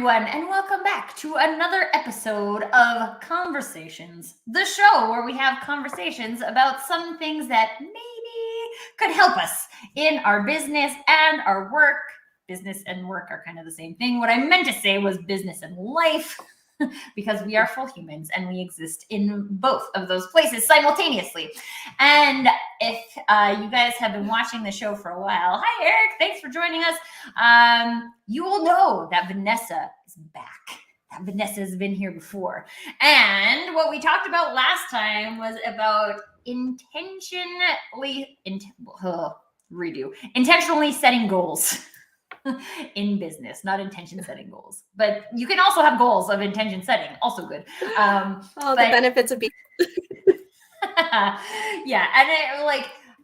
everyone, and welcome back to another episode of Conversations, the show where we have conversations about some things that maybe could help us in our business and our work. Business and work are kind of the same thing. What I meant to say was business and life, because we are full humans and we exist in both of those places simultaneously. And if you guys have been watching the show for a while, hi Eric, thanks for joining us. You will know that Vanessa is back. That Vanessa has been here before. And what we talked about last time was about intentionally setting goals. In business, not intention setting goals, but you can also have goals of intention setting, also good. The benefits of being yeah, and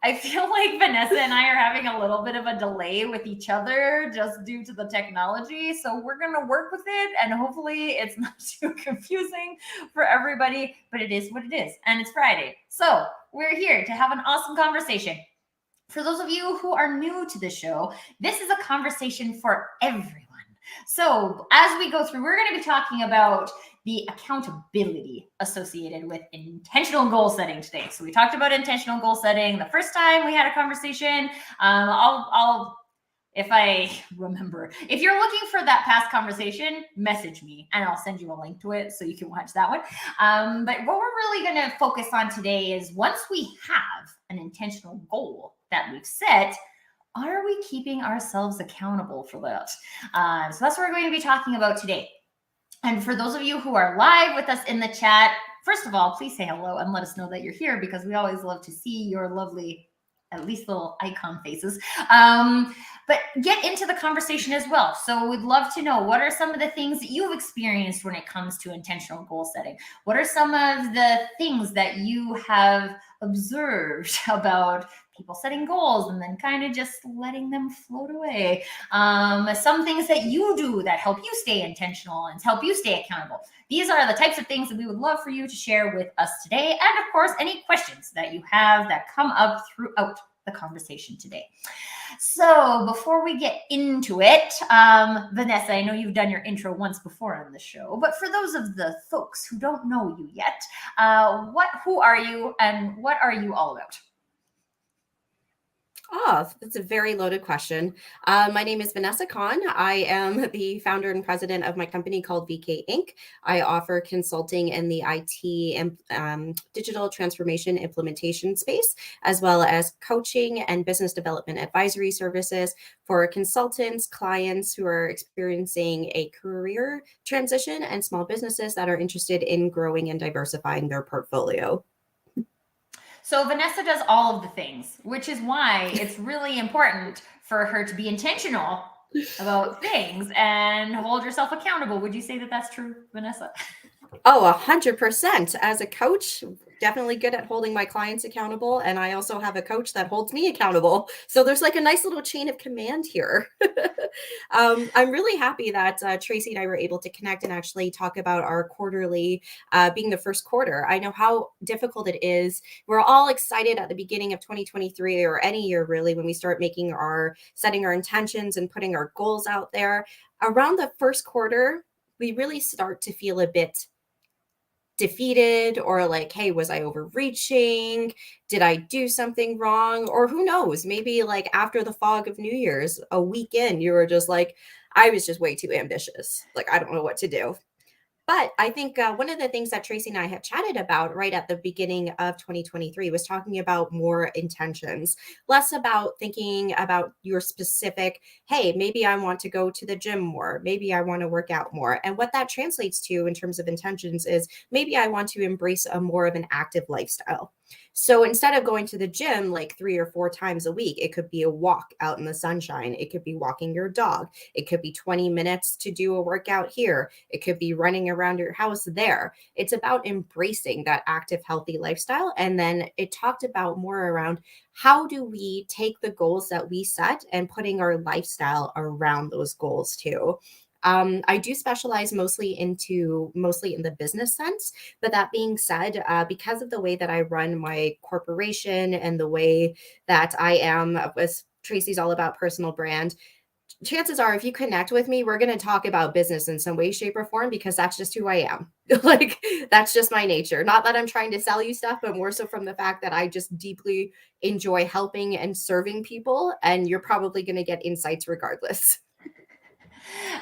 I feel like Vanessa and I are having a little bit of a delay with each other just due to the technology, so we're gonna work with it and hopefully it's not too confusing for everybody, but it is what it is, and it's Friday, so we're here to have an awesome conversation. For those of you who are new to the show, this is a conversation for everyone. So as we go through, we're going to be talking about the accountability associated with intentional goal setting today. So we talked about intentional goal setting the first time we had a conversation. If I remember, if you're looking for that past conversation, message me and I'll send you a link to it so you can watch that one. But what we're really going to focus on today is once we have an intentional goal that we've set, are we keeping ourselves accountable for that? So that's what we're going to be talking about today. And for those of you who are live with us in the chat, first of all, please say hello and let us know that you're here because we always love to see your lovely, at least little icon faces. But get into the conversation as well. So we'd love to know, what are some of the things that you've experienced when it comes to intentional goal setting? What are some of the things that you have observed about people setting goals and then kind of just letting them float away? Some things that you do that help you stay intentional and help you stay accountable. These are the types of things that we would love for you to share with us today. And of course, any questions that you have that come up throughout the conversation today. So before we get into it, Vanessa, I know you've done your intro once before on the show, but for those of the folks who don't know you yet, who are you and what are you all about? Oh, that's a very loaded question. My name is Vanessa Khan. I am the founder and president of my company called VK Inc. I offer consulting in the IT and digital transformation implementation space, as well as coaching and business development advisory services for consultants, clients who are experiencing a career transition, and small businesses that are interested in growing and diversifying their portfolio. So Vanessa does all of the things, which is why it's really important for her to be intentional about things and hold yourself accountable. Would you say that that's true, Vanessa? Oh, 100%. As a coach, definitely good at holding my clients accountable. And I also have a coach that holds me accountable. So there's like a nice little chain of command here. I'm really happy that Tracy and I were able to connect and actually talk about our quarterly being the first quarter. I know how difficult it is. We're all excited at the beginning of 2023 or any year really when we start setting our intentions and putting our goals out there. Around the first quarter, we really start to feel a bit defeated or like, hey, was I overreaching? Did I do something wrong? Or who knows, maybe like after the fog of New Year's, a week in, you were just like, I was just way too ambitious. Like, I don't know what to do. But I think one of the things that Tracy and I had chatted about right at the beginning of 2023 was talking about more intentions, less about thinking about your specific, hey, maybe I want to go to the gym more, maybe I want to work out more. And what that translates to in terms of intentions is maybe I want to embrace a more of an active lifestyle. So instead of going to the gym like 3 or 4 times a week, it could be a walk out in the sunshine. It could be walking your dog. It could be 20 minutes to do a workout here. It could be running around your house there. It's about embracing that active, healthy lifestyle. And then it talked about more around how do we take the goals that we set and putting our lifestyle around those goals too. I do specialize mostly in the business sense. But that being said, because of the way that I run my corporation and the way that I am, as Tracy's all about personal brand, chances are if you connect with me, we're going to talk about business in some way, shape, or form, because that's just who I am. Like, that's just my nature. Not that I'm trying to sell you stuff, but more so from the fact that I just deeply enjoy helping and serving people. And you're probably going to get insights regardless.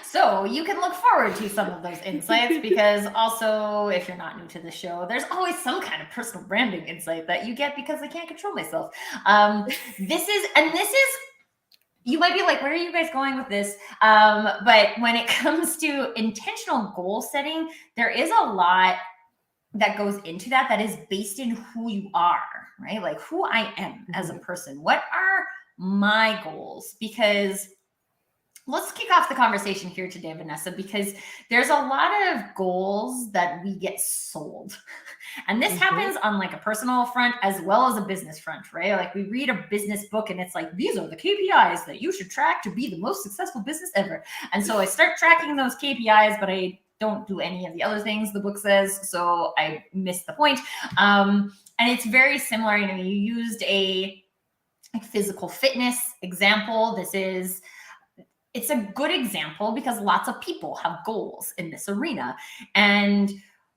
So you can look forward to some of those insights, because also, if you're not new to the show, there's always some kind of personal branding insight that you get because I can't control myself. This is, you might be like, where are you guys going with this? But when it comes to intentional goal setting, there is a lot that goes into that is based in who you are, right? Like who I am as a person. What are my goals? Because let's kick off the conversation here today, Vanessa, because there's a lot of goals that we get sold. And this happens on like a personal front as well as a business front, right? Like we read a business book and it's like, these are the KPIs that you should track to be the most successful business ever. And so I start tracking those KPIs, but I don't do any of the other things the book says. So I miss the point. And it's very similar. You know, you used a physical fitness example. It's a good example because lots of people have goals in this arena. And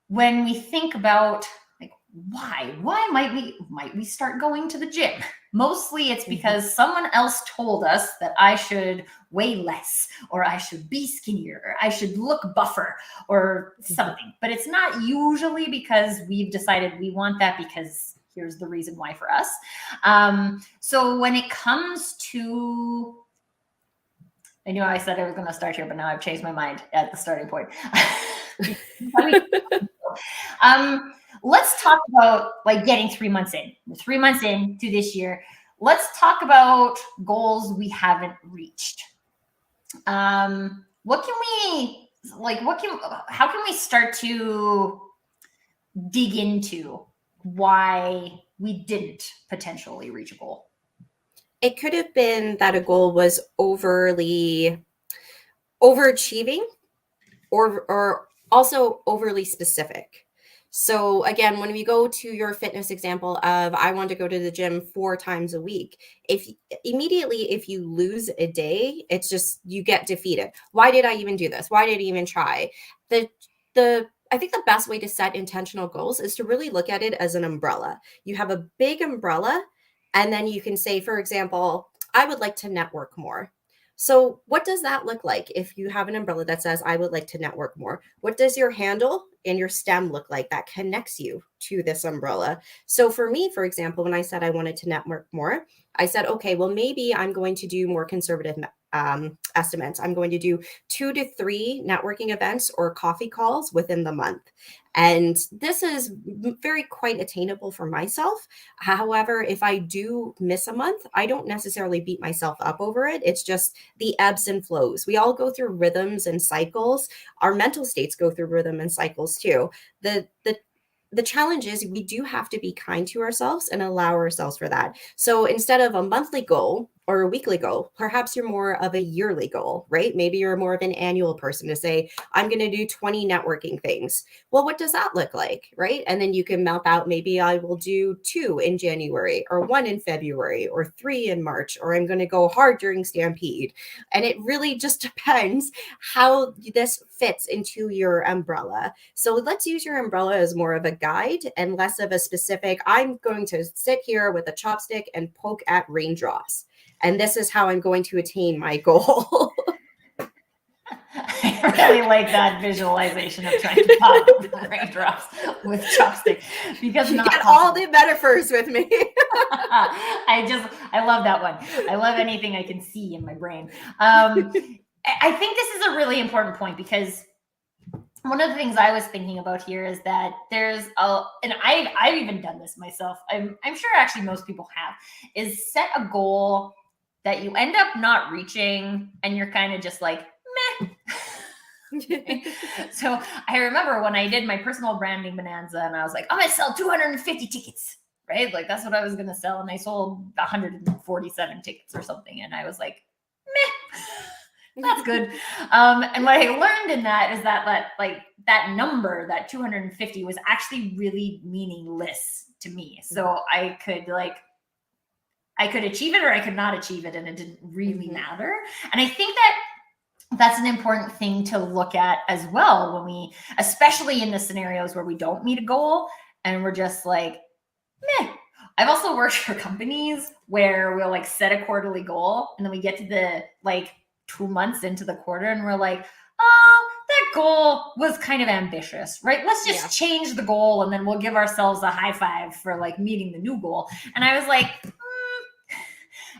when we think about like, why might we start going to the gym? Mostly it's because someone else told us that I should weigh less, or I should be skinnier, or I should look buffer or something. But it's not usually because we've decided we want that, because here's the reason why for us. So when it comes to, I knew I said I was going to start here, but now I've changed my mind at the starting point. Let's talk about like getting 3 months in. We're 3 months into this year. Let's talk about goals we haven't reached. How can we start to dig into why we didn't potentially reach a goal? It could have been that a goal was overachieving, or also overly specific. So again, when we go to your fitness example of I want to go to the gym 4 times a week, if you lose a day, it's just you get defeated. Why did I even do this? Why did I even try? I think the best way to set intentional goals is to really look at it as an umbrella. You have a big umbrella, and then you can say, for example, I would like to network more. So what does that look like if you have an umbrella that says, I would like to network more? What does your handle and your stem look like that connects you to this umbrella? So for me, for example, when I said I wanted to network more, I said, okay, well, maybe I'm going to do more conservative estimates. I'm going to do 2 to 3 networking events or coffee calls within the month. And this is very quite attainable for myself. However, if I do miss a month, I don't necessarily beat myself up over it. It's just the ebbs and flows. We all go through rhythms and cycles. Our mental states go through rhythm and cycles too. The challenge is we do have to be kind to ourselves and allow ourselves for that. So instead of a monthly goal or a weekly goal, perhaps you're more of a yearly goal, right? Maybe you're more of an annual person to say, I'm going to do 20 networking things. Well, what does that look like, right? And then you can map out, maybe I will do 2 in January, or 1 in February, or 3 in March, or I'm going to go hard during Stampede. And it really just depends how this fits into your umbrella. So let's use your umbrella as more of a guide and less of a specific, I'm going to sit here with a chopstick and poke at raindrops. And this is how I'm going to attain my goal. I really like that visualization of trying to pop raindrops with chopstick, because you get all the metaphors with me. I love that one. I love anything I can see in my brain. I think this is a really important point, because one of the things I was thinking about here is that and I've even done this myself. I'm sure actually most people have, is set a goal that you end up not reaching, and you're kind of just like, meh. So I remember when I did my personal branding bonanza, and I was like, I'm gonna sell 250 tickets, right? Like that's what I was gonna sell, and I sold 147 tickets or something, and I was like, meh, that's good. And what I learned in that is that number, that 250, was actually really meaningless to me. So I I could achieve it or I could not achieve it, and it didn't really matter. And I think that that's an important thing to look at as well when we, especially in the scenarios where we don't meet a goal and we're just like, meh. I've also worked for companies where we'll like set a quarterly goal and then we get to the like 2 months into the quarter and we're like, oh, that goal was kind of ambitious, right? Let's just change the goal and then we'll give ourselves a high five for like meeting the new goal. And I was like,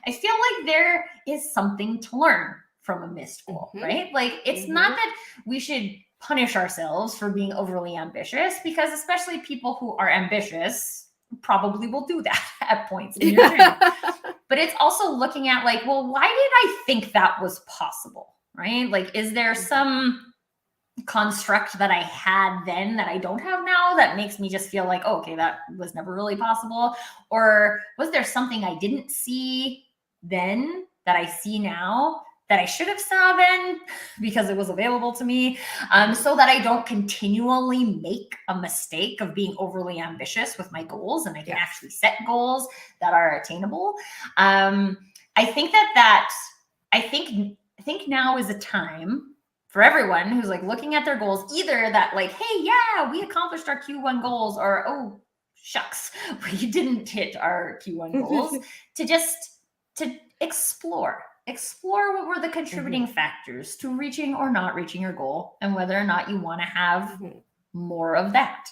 I feel like there is something to learn from a missed goal, right? Like it's not that we should punish ourselves for being overly ambitious, because especially people who are ambitious probably will do that at points in your journey. But it's also looking at like, well, why did I think that was possible, right? Like, is there some construct that I had then that I don't have now that makes me just feel like, oh, okay, that was never really possible? Or was there something I didn't see then that I see now that I should have saw then because it was available to me, so that I don't continually make a mistake of being overly ambitious with my goals and I can actually set goals that are attainable. I think I think now is a time for everyone who's like looking at their goals, either that like, hey, yeah, we accomplished our Q1 goals, or, oh, shucks, we didn't hit our Q1 goals, to explore what were the contributing factors to reaching or not reaching your goal, and whether or not you want to have more of that.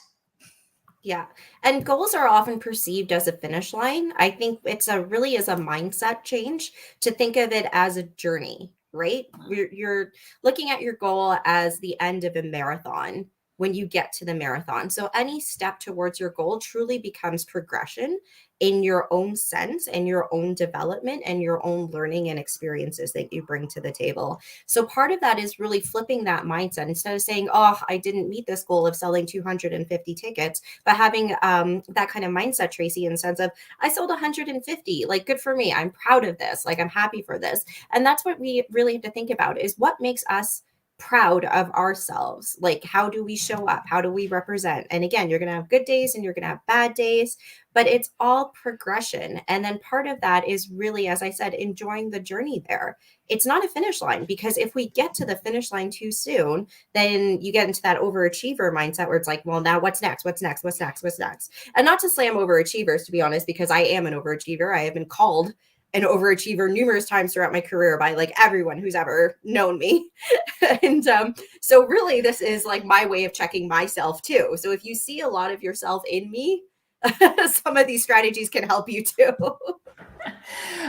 Yeah. And goals are often perceived as a finish line. I think really is a mindset change to think of it as a journey, right? You're looking at your goal as the end of a marathon when you get to the marathon. So any step towards your goal truly becomes progression in your own sense and your own development and your own learning and experiences that you bring to the table. So part of that is really flipping that mindset. Instead of saying, oh, I didn't meet this goal of selling 250 tickets, but having that kind of mindset, Tracy, in the sense of, I sold 150, like, good for me. I'm proud of this. Like, I'm happy for this. And that's what we really have to think about, is what makes us proud of ourselves. Like, how do we show up? How do we represent? And again, you're going to have good days and you're going to have bad days, but it's all progression. And then part of that is really, as I said, enjoying the journey there. It's not a finish line, because if we get to the finish line too soon, then you get into that overachiever mindset where it's like, well, now what's next? What's next? What's next? What's next? And not to slam overachievers, to be honest, because I am an overachiever. I have been called an overachiever numerous times throughout my career by like everyone who's ever known me. And so really this is like my way of checking myself too. So if you see a lot of yourself in me, some of these strategies can help you too.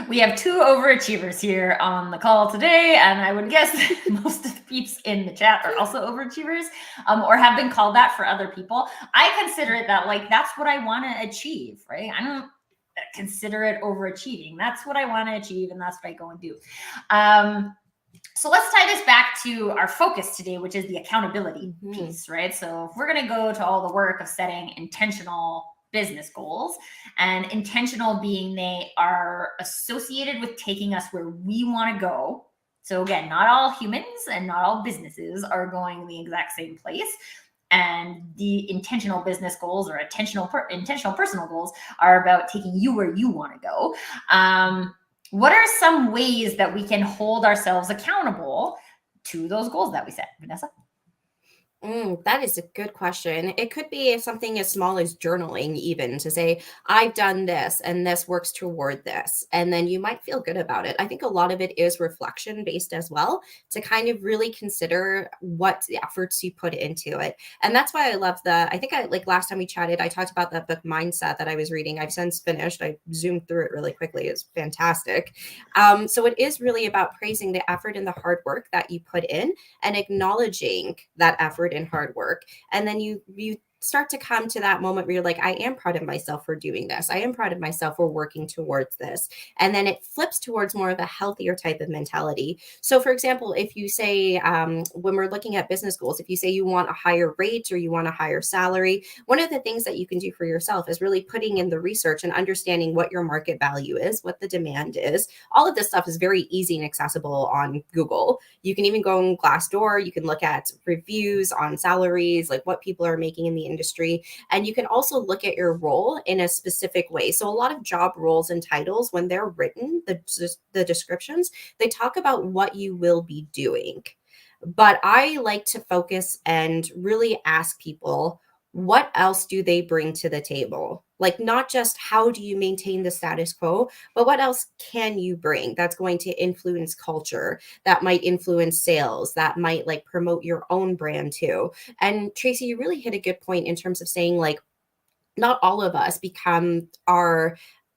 We have 2 overachievers here on the call today, and I would guess most of the peeps in the chat are also overachievers, or have been called that for other people. I consider it that, like, that's what I want to achieve, right? I don't consider it overachieving. That's what I want to achieve, and that's what I go and do. So let's tie this back to our focus today, which is the accountability piece, right? So if we're going to go to all the work of setting intentional business goals, and intentional being they are associated with taking us where we want to go. So again, not all humans and not all businesses are going the exact same place. And the intentional business goals or intentional personal goals are about taking you where you want to go. What are some ways that we can hold ourselves accountable to those goals that we set, Vanessa? That is a good question. It could be something as small as journaling, even to say, I've done this and this works toward this. And then you might feel good about it. I think a lot of it is reflection based as well, to kind of really consider what the efforts you put into it. And that's why I love like last time we chatted, I talked about that book Mindset that I was reading. I've since finished. I zoomed through it really quickly. It's fantastic. So it is really about praising the effort and the hard work that you put in and acknowledging that effort and hard work. And then you start to come to that moment where you're like, I am proud of myself for doing this. I am proud of myself for working towards this. And then it flips towards more of a healthier type of mentality. So for example, if you say, when we're looking at business goals, if you say you want a higher rate or you want a higher salary, one of the things that you can do for yourself is really putting in the research and understanding what your market value is, what the demand is. All of this stuff is very easy and accessible on Google. You can even go on Glassdoor. You can look at reviews on salaries, like what people are making in the industry. And you can also look at your role in a specific way. So a lot of job roles and titles, when they're written, the descriptions, they talk about what you will be doing. But I like to focus and really ask people, what else do they bring to the table? Like, not just how do you maintain the status quo, but what else can you bring that's going to influence culture, that might influence sales, that might like promote your own brand too. And Tracy, you really hit a good point in terms of saying like, not all of us become our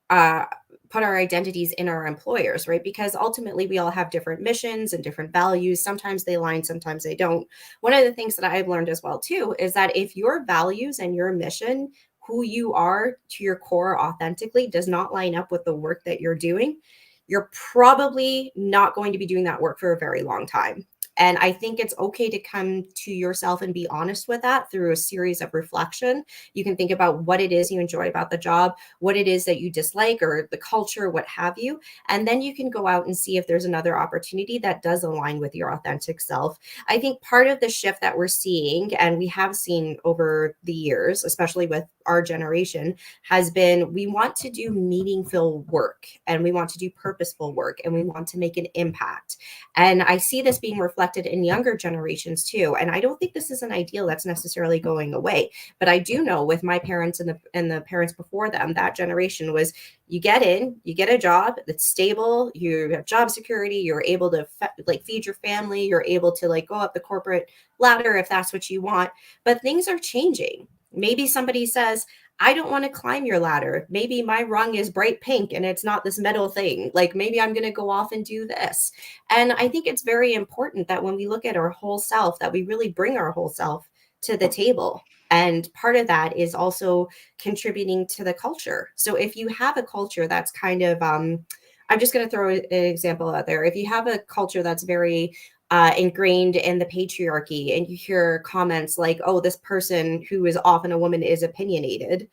uh, put our identities in our employers, right? Because ultimately we all have different missions and different values. Sometimes they align, sometimes they don't. One of the things that I've learned as well too is that if your values and your mission, who you are to your core authentically, does not line up with the work that you're doing, you're probably not going to be doing that work for a very long time. And I think it's okay to come to yourself and be honest with that through a series of reflection. You can think about what it is you enjoy about the job, what it is that you dislike, or the culture, what have you. And then you can go out and see if there's another opportunity that does align with your authentic self. I think part of the shift that we're seeing, and we have seen over the years, especially with our generation, has been we want to do meaningful work, and we want to do purposeful work, and we want to make an impact. And I see this being reflected in younger generations too. And I don't think this is an ideal that's necessarily going away. But I do know with my parents and the parents before them, that generation was, you get in, you get a job that's stable, you have job security, you're able to like feed your family, you're able to like go up the corporate ladder if that's what you want. But things are changing. Maybe somebody says, I don't want to climb your ladder. Maybe my rung is bright pink and it's not this metal thing. Like maybe I'm going to go off and do this. And I think it's very important that when we look at our whole self, that we really bring our whole self to the table. And part of that is also contributing to the culture. So if you have a culture that's kind of, I'm just going to throw an example out there. If you have a culture that's very ingrained in the patriarchy, and you hear comments like, oh, this person who is often a woman is opinionated,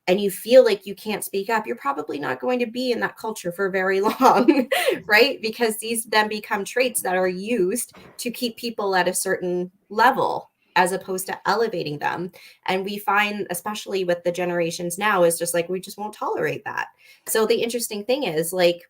and you feel like you can't speak up, you're probably not going to be in that culture for very long, right? Because these then become traits that are used to keep people at a certain level as opposed to elevating them. And we find, especially with the generations now, is just like, we just won't tolerate that. So the interesting thing is like,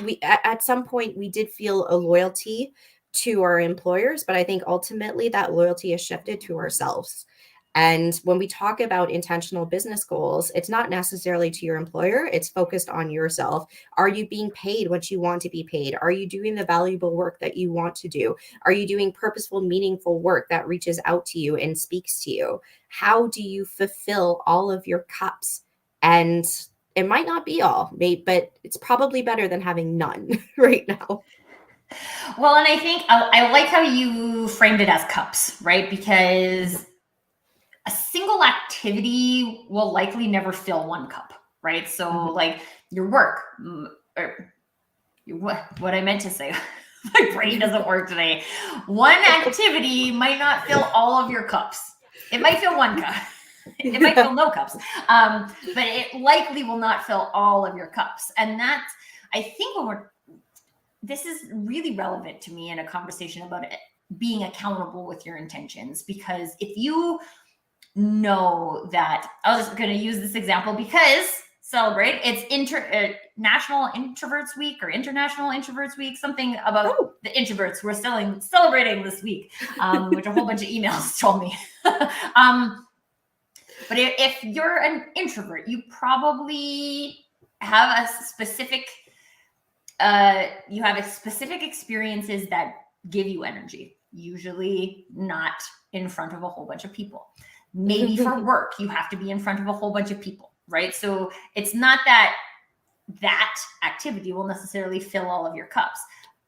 we at some point we did feel a loyalty to our employers, but I think ultimately that loyalty has shifted to ourselves. And when we talk about intentional business goals, it's not necessarily to your employer, it's focused on yourself. Are you being paid what you want to be paid? Are you doing the valuable work that you want to do? Are you doing purposeful, meaningful work that reaches out to you and speaks to you? How do you fulfill all of your cups? And it might not be all, but it's probably better than having none right now. Well, and I think I like how you framed it as cups, right? Because a single activity will likely never fill one cup, right? So, like your work, or what I meant to say, my brain doesn't work today. One activity might not fill all of your cups. It might fill one cup. It might fill no cups, but it likely will not fill all of your cups. And that's, I think, this is really relevant to me in a conversation about it, being accountable with your intentions. Because if you know that, I was going to use this example because celebrate, it's National Introverts Week or International Introverts Week, something about the introverts we're celebrating this week, which a whole bunch of emails told me. But if you're an introvert, you probably have a specific experiences that give you energy, usually not in front of a whole bunch of people. Maybe for work, you have to be in front of a whole bunch of people, right? So it's not that activity will necessarily fill all of your cups.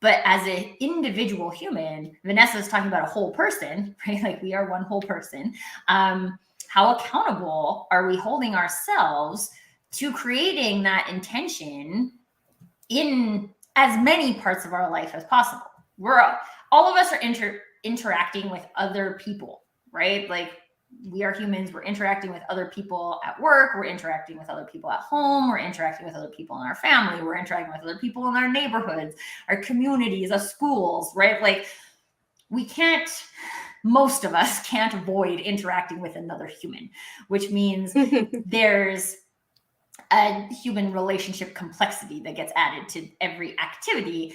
But as an individual human, Vanessa is talking about a whole person, right? Like we are one whole person. How accountable are we holding ourselves to creating that intention in as many parts of our life as possible? All of us are interacting with other people, right? Like we are humans, we're interacting with other people at work, we're interacting with other people at home, we're interacting with other people in our family, we're interacting with other people in our neighborhoods, our communities, our schools, right? Like we can't most of us can't avoid interacting with another human, which means there's a human relationship complexity that gets added to every activity.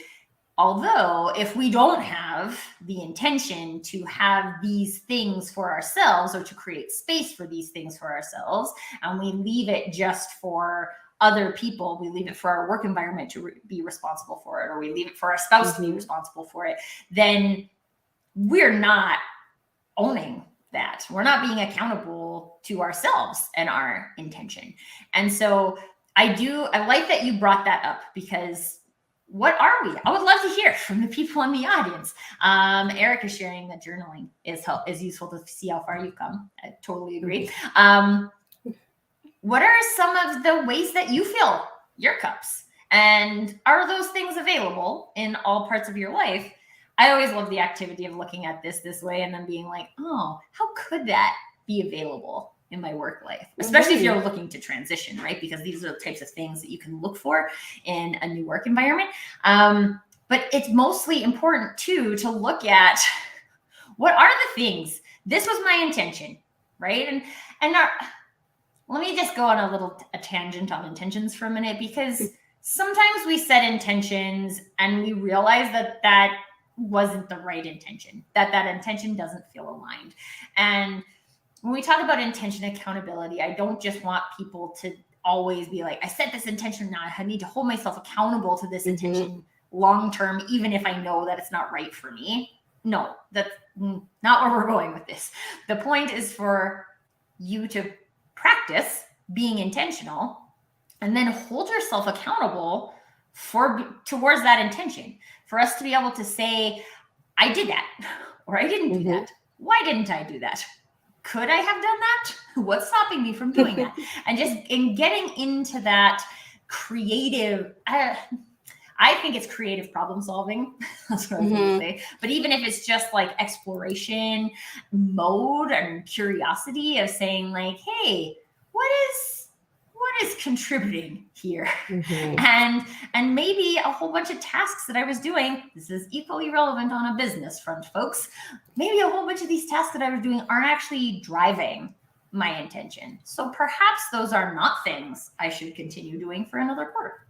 Although, if we don't have the intention to have these things for ourselves or to create space for these things for ourselves, and we leave it just for other people, we leave it for our work environment to be responsible for it, or we leave it for our spouse to be responsible for it, then we're not owning that. We're not being accountable to ourselves and our intention. And so I like that you brought that up, because what are we? I would love to hear from the people in the audience. Eric is sharing that journaling is useful to see how far you've come. I totally agree. What are some of the ways that you fill your cups? And are those things available in all parts of your life? I always love the activity of looking at this way and then being like, oh, how could that be available in my work life, especially if you're looking to transition, right? Because these are the types of things that you can look for in a new work environment. But it's mostly important too to look at what are the things. This was my intention, right? Let me just go on a tangent on intentions for a minute, because sometimes we set intentions and we realize that wasn't the right intention, that intention doesn't feel aligned. And when we talk about intention accountability, I don't just want people to always be like, I set this intention, now I need to hold myself accountable to this intention long term, even if I know that it's not right for me. No, that's not where we're going with this. The point is for you to practice being intentional and then hold yourself accountable towards that intention, for us to be able to say, I did that, or I didn't do that. Why didn't I do that? Could I have done that? What's stopping me from doing that? And just in getting into that creative, I think it's creative problem solving. That's what I was going to say. But even if it's just like exploration mode and curiosity of saying like, hey, what is contributing here? And maybe a whole bunch of tasks that I was doing, this is equally relevant on a business front, folks. Maybe a whole bunch of these tasks that I was doing aren't actually driving my intention. So perhaps those are not things I should continue doing for another quarter.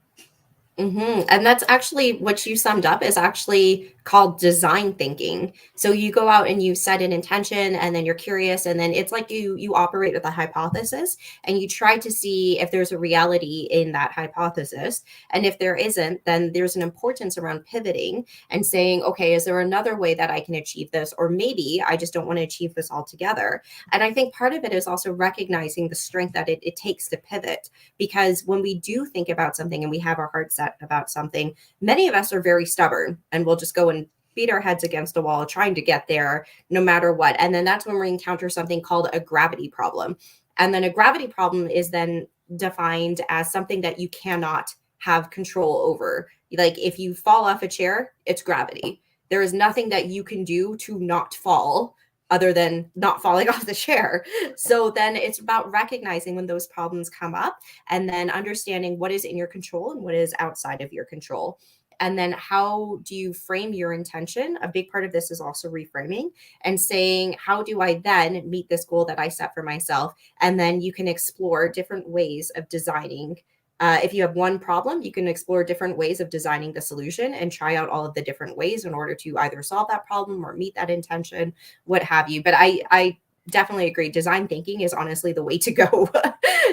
And that's actually what you summed up is actually called design thinking. So you go out and you set an intention, and then you're curious, and then it's like you operate with a hypothesis, and you try to see if there's a reality in that hypothesis. And if there isn't, then there's an importance around pivoting and saying, okay, is there another way that I can achieve this? Or maybe I just don't want to achieve this altogether. And I think part of it is also recognizing the strength that it takes to pivot, because when we do think about something and we have our heart set about something, many of us are very stubborn and we'll just go and beat our heads against a wall trying to get there no matter what. And then that's when we encounter something called a gravity problem. And then a gravity problem is then defined as something that you cannot have control over. Like if you fall off a chair, it's gravity. There is nothing that you can do to not fall other than not falling off the chair. So then it's about recognizing when those problems come up and then understanding what is in your control and what is outside of your control. And then how do you frame your intention? A big part of this is also reframing and saying, how do I then meet this goal that I set for myself? And then you can explore different ways of designing. If you have one problem, you can explore different ways of designing the solution and try out all of the different ways in order to either solve that problem or meet that intention, what have you. But I definitely agree. Design thinking is honestly the way to go.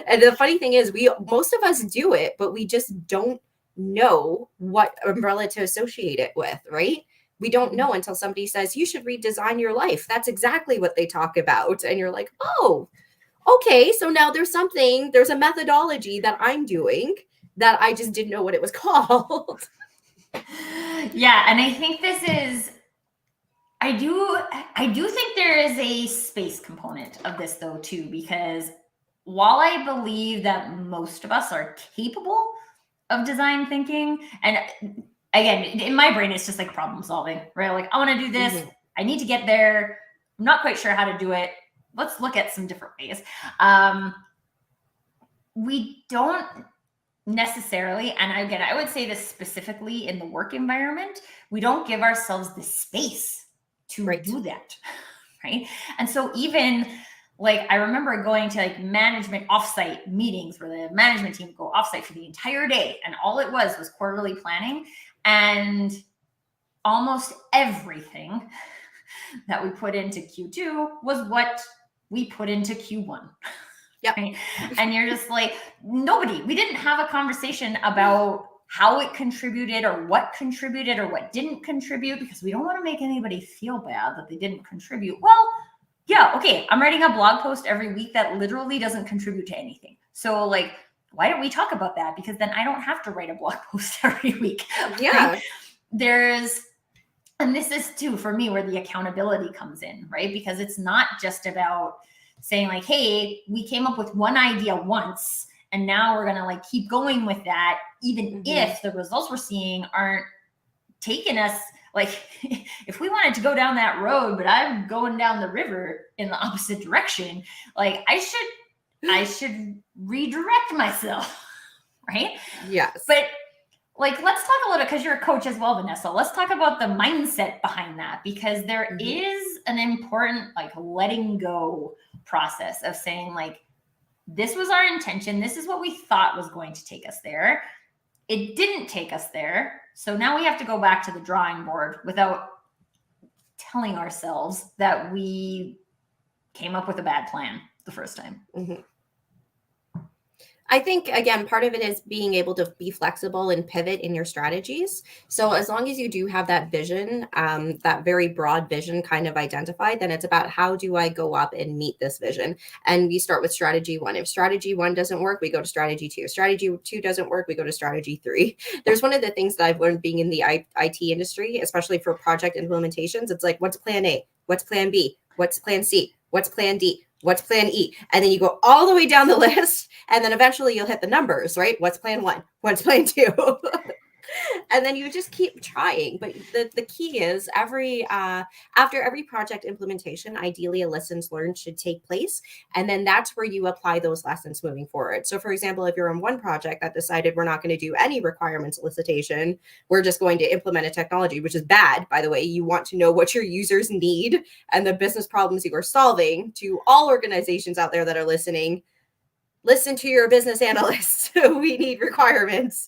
And the funny thing is, most of us do it, but we just don't know what umbrella to associate it with, right? We don't know until somebody says, you should redesign your life. That's exactly what they talk about. And you're like, oh, okay, so now there's a methodology that I'm doing that I just didn't know what it was called. Yeah, and I think I do think there is a space component of this though too, because while I believe that most of us are capable of design thinking, and again, in my brain, it's just like problem solving, right? Like I want to do this, I need to get there. I'm not quite sure how to do it. Let's look at some different ways. We don't necessarily, and again, I would say this specifically in the work environment, we don't give ourselves the space to do that. right? And so even like I remember going to like management offsite meetings where the management team would go offsite for the entire day, and all it was quarterly planning, and almost everything that we put into Q2 was what we put into Q1. Yep. Right? And you're just like, we didn't have a conversation about how it contributed or what didn't contribute, because we don't want to make anybody feel bad that they didn't contribute. Well, yeah, okay, I'm writing a blog post every week that literally doesn't contribute to anything. So like, why don't we talk about that? Because then I don't have to write a blog post every week. Yeah. Right? And this is too, for me, where the accountability comes in, right? Because it's not just about saying like, hey, we came up with one idea once, and now we're going to like keep going with that, even if the results we're seeing aren't taking us, like if we wanted to go down that road, but I'm going down the river in the opposite direction, like I should redirect myself, right? Yes. But like, let's talk a little, because you're a coach as well, Vanessa. Let's talk about the mindset behind that, because there is an important like letting go process of saying like, this was our intention. This is what we thought was going to take us there. It didn't take us there. So now we have to go back to the drawing board without telling ourselves that we came up with a bad plan the first time. I think, again, part of it is being able to be flexible and pivot in your strategies. So as long as you do have that vision, that very broad vision kind of identified, then it's about how do I go up and meet this vision? And we start with strategy 1. If strategy 1 doesn't work, we go to strategy 2. Strategy 2 doesn't work, we go to strategy 3. There's one of the things that I've learned being in the IT industry, especially for project implementations. It's like, what's plan A? What's plan B? What's plan C? What's plan D? What's plan E? And then you go all the way down the list, and then eventually you'll hit the numbers, right? What's plan 1? What's plan 2? And then you just keep trying. But the key is after every project implementation, ideally a lessons learned should take place. And then that's where you apply those lessons moving forward. So for example, if you're on one project that decided we're not going to do any requirement solicitation, we're just going to implement a technology, which is bad, by the way. You want to know what your users need and the business problems you are solving. To all organizations out there that are listening, listen to your business analysts. We need requirements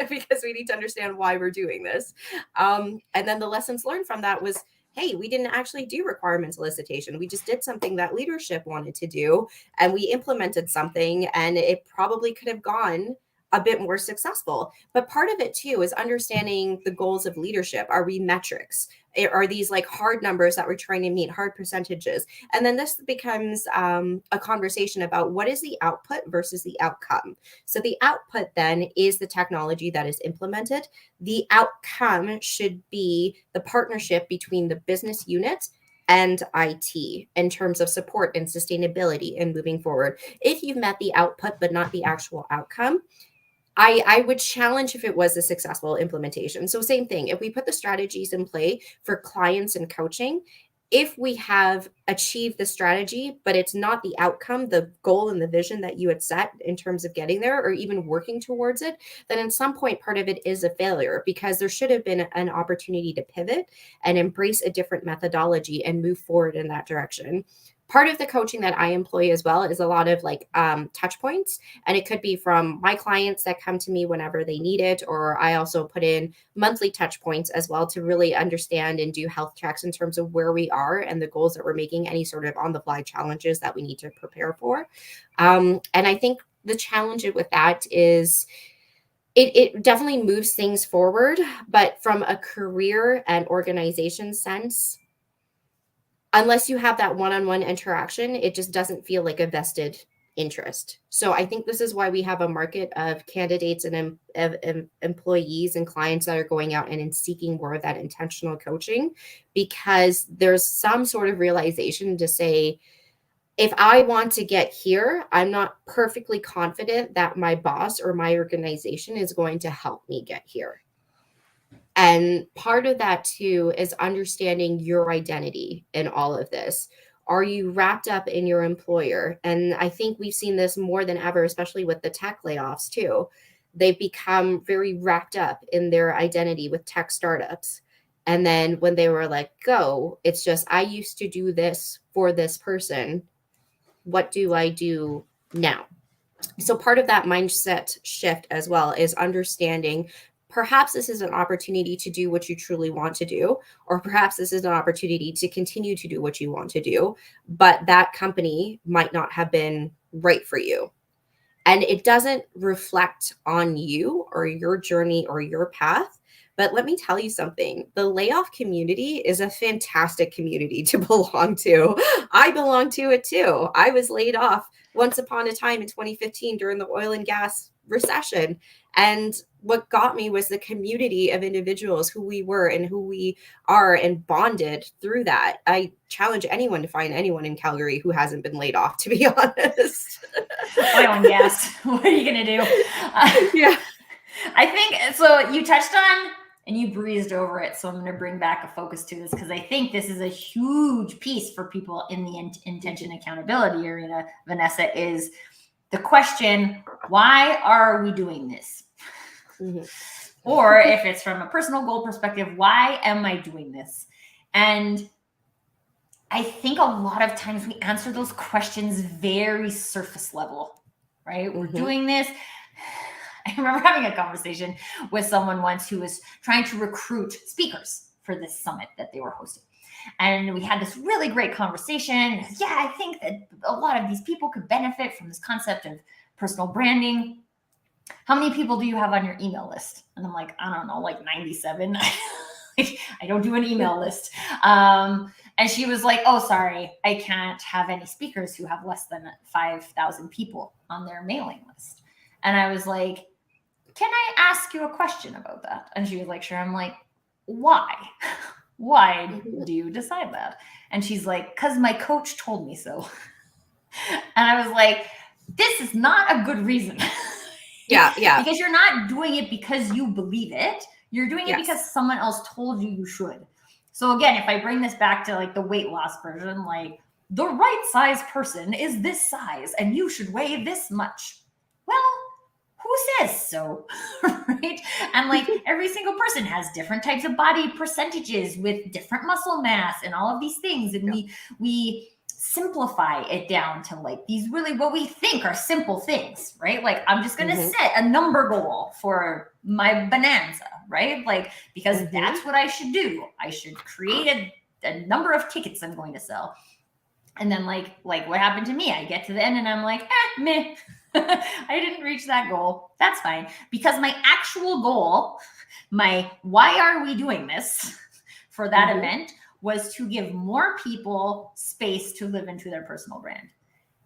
because we need to understand why we're doing this. And then the lessons learned from that was, hey, we didn't actually do requirement solicitation. We just did something that leadership wanted to do, and we implemented something, and it probably could have gone a bit more successful. But part of it too is understanding the goals of leadership. Are we metrics? Are these like hard numbers that we're trying to meet, hard percentages? And then this becomes a conversation about what is the output versus the outcome. So the output then is the technology that is implemented. The outcome should be the partnership between the business unit and IT in terms of support and sustainability and moving forward. If you've met the output but not the actual outcome, I would challenge if it was a successful implementation. So same thing, if we put the strategies in play for clients and coaching, if we have achieved the strategy, but it's not the outcome, the goal and the vision that you had set in terms of getting there or even working towards it, then at some point, part of it is a failure, because there should have been an opportunity to pivot and embrace a different methodology and move forward in that direction. Part of the coaching that I employ as well is a lot of like touch points. And it could be from my clients that come to me whenever they need it. Or I also put in monthly touch points as well to really understand and do health checks in terms of where we are and the goals that we're making, any sort of on the fly challenges that we need to prepare for. And I think the challenge with that is it definitely moves things forward, but from a career and organization sense, unless you have that one-on-one interaction, it just doesn't feel like a vested interest. So I think this is why we have a market of candidates and employees and clients that are going out and seeking more of that intentional coaching, because there's some sort of realization to say, if I want to get here, I'm not perfectly confident that my boss or my organization is going to help me get here. And part of that too is understanding your identity in all of this. Are you wrapped up in your employer? And I think we've seen this more than ever, especially with the tech layoffs too. They've become very wrapped up in their identity with tech startups. And then when they were let go, it's just, I used to do this for this person. What do I do now? So part of that mindset shift as well is understanding perhaps this is an opportunity to do what you truly want to do, or perhaps this is an opportunity to continue to do what you want to do, but that company might not have been right for you. And it doesn't reflect on you or your journey or your path. But let me tell you something. The layoff community is a fantastic community to belong to. I belong to it too. I was laid off once upon a time in 2015 during the oil and gas recession. And what got me was the community of individuals who we were and who we are and bonded through that. I challenge anyone to find anyone in Calgary who hasn't been laid off, to be honest. Oil and gas. What are you going to do? Yeah. I think so. You touched on and you breezed over it. So I'm going to bring back a focus to this because I think this is a huge piece for people in the intention accountability arena, Vanessa, is the question, why are we doing this? Mm-hmm. Or if it's from a personal goal perspective, why am I doing this? And I think a lot of times we answer those questions very surface level, right? Mm-hmm. We're doing this. I remember having a conversation with someone once who was trying to recruit speakers for this summit that they were hosting. And we had this really great conversation. Yeah, I think that a lot of these people could benefit from this concept of personal branding. How many people do you have on your email list? And I'm like, I don't know, like 97. I don't do an email list. And she was like, oh, sorry, I can't have any speakers who have less than 5,000 people on their mailing list. And I was like, can I ask you a question about that? And she was like, sure. I'm like, why? Why do you decide that? And she's like, because my coach told me so. And I was like, this is not a good reason. Yeah. Because you're not doing it because you believe it. You're doing it because someone else told you should. So again, if I bring this back to like the weight loss version, like the right size person is this size and you should weigh this much. Well, who says so? Right? And like every single person has different types of body percentages with different muscle mass and all of these things. And we simplify it down to like these really what we think are simple things, right? Like I'm just going to set a number goal for my bonanza, right? Like, because that's what I should do. I should create a number of tickets I'm going to sell. And then like what happened to me? I get to the end and I'm like, meh. I didn't reach that goal. That's fine. Because my actual goal, my why are we doing this for that event was to give more people space to live into their personal brand.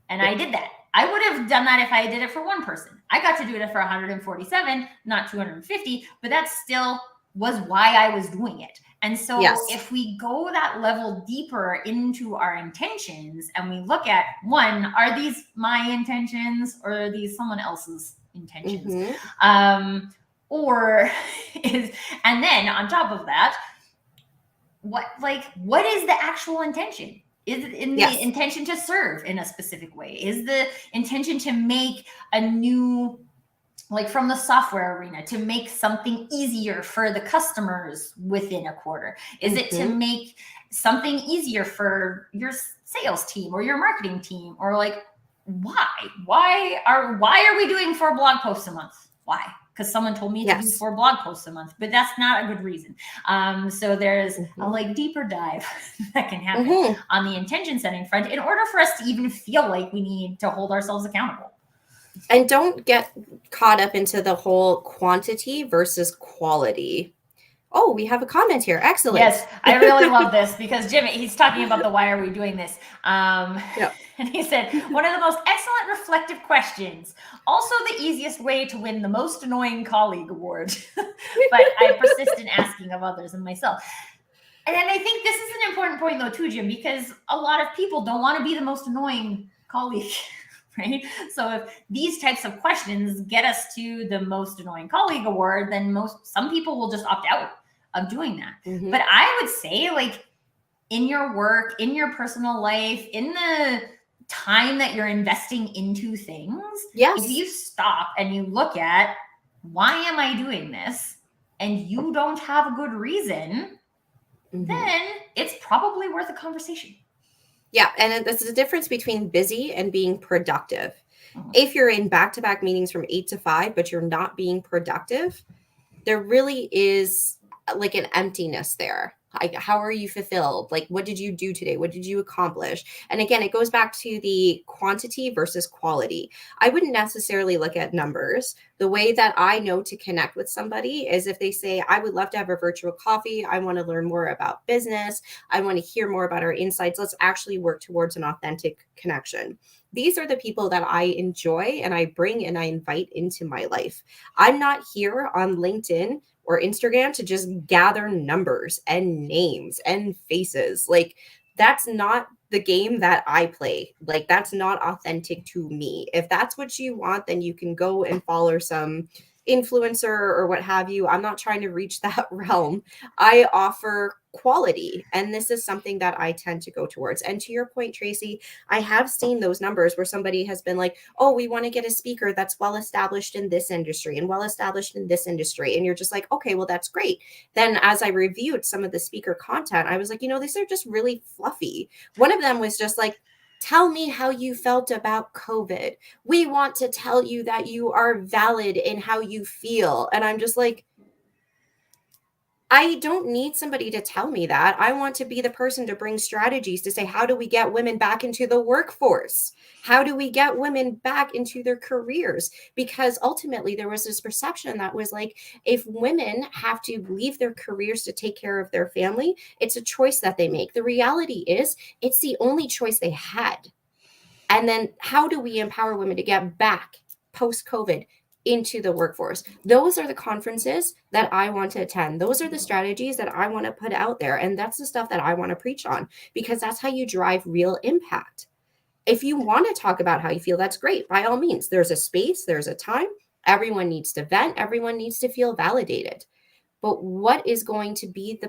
And I did that. I would have done that if I did it for one person. I got to do it for 147, not 250, but that still was why I was doing it. And so if we go that level deeper into our intentions and we look at, one, are these my intentions or are these someone else's intentions? And then on top of that, what is the actual intention? Is it in the intention to serve in a specific way? Is the intention to make a new, like from the software arena, to make something easier for the customers within a quarter? Is it to make something easier for your sales team or your marketing team? Or like, why are we doing 4 blog posts a month? Why? Because someone told me to do 4 blog posts a month, but that's not a good reason. So there's a like deeper dive that can happen on the intention setting front in order for us to even feel like we need to hold ourselves accountable. And don't get caught up into the whole quantity versus quality. Oh, we have a comment here. Excellent. Yes, I really love this because Jim, he's talking about the why are we doing this? And he said, one of the most excellent reflective questions. Also the easiest way to win the most annoying colleague award. But I persist in asking of others and myself. And I think this is an important point though too, Jim, because a lot of people don't want to be the most annoying colleague. Right? So if these types of questions get us to the most annoying colleague award, then some people will just opt out of doing that. But I would say, like, in your work, in your personal life, in the time that you're investing into things, if you stop and you look at, why am I doing this? And you don't have a good reason, then it's probably worth a conversation. Yeah. And there's a difference between busy and being productive. Mhm. If you're in back-to-back meetings from 8 to 5, but you're not being productive, there really is like an emptiness there. Like, how are you fulfilled? Like, what did you do today? What did you accomplish? And again, it goes back to the quantity versus quality. I wouldn't necessarily look at numbers. The way that I know to connect with somebody is if they say, I would love to have a virtual coffee. I want to learn more about business. I want to hear more about our insights. Let's actually work towards an authentic connection. These are the people that I enjoy and I bring and I invite into my life. I'm not here on LinkedIn or Instagram to just gather numbers and names and faces. Like, that's not the game that I play. Like, that's not authentic to me. If that's what you want, then you can go and follow some influencer or what have you. I'm not trying to reach that realm. I offer quality, and this is something that I tend to go towards. And to your point, Tracy, I have seen those numbers where somebody has been like, oh, we want to get a speaker that's well established in this industry and well established in this industry. And you're just like, okay, well, that's great. Then as I reviewed some of the speaker content, I was like, these are just really fluffy. One of them was just like, tell me how you felt about COVID. We want to tell you that you are valid in how you feel. And I'm just like, I don't need somebody to tell me that. I want to be the person to bring strategies to say, how do we get women back into the workforce? How do we get women back into their careers? Because ultimately there was this perception that was like, if women have to leave their careers to take care of their family, it's a choice that they make. The reality is it's the only choice they had. And then how do we empower women to get back post-COVID into the workforce? Those are the conferences that I want to attend. Those are the strategies that I want to put out there. And that's the stuff that I want to preach on, because that's how you drive real impact. If you want to talk about how you feel, that's great. By all means, there's a space, there's a time. Everyone needs to vent. Everyone needs to feel validated. But what is going to be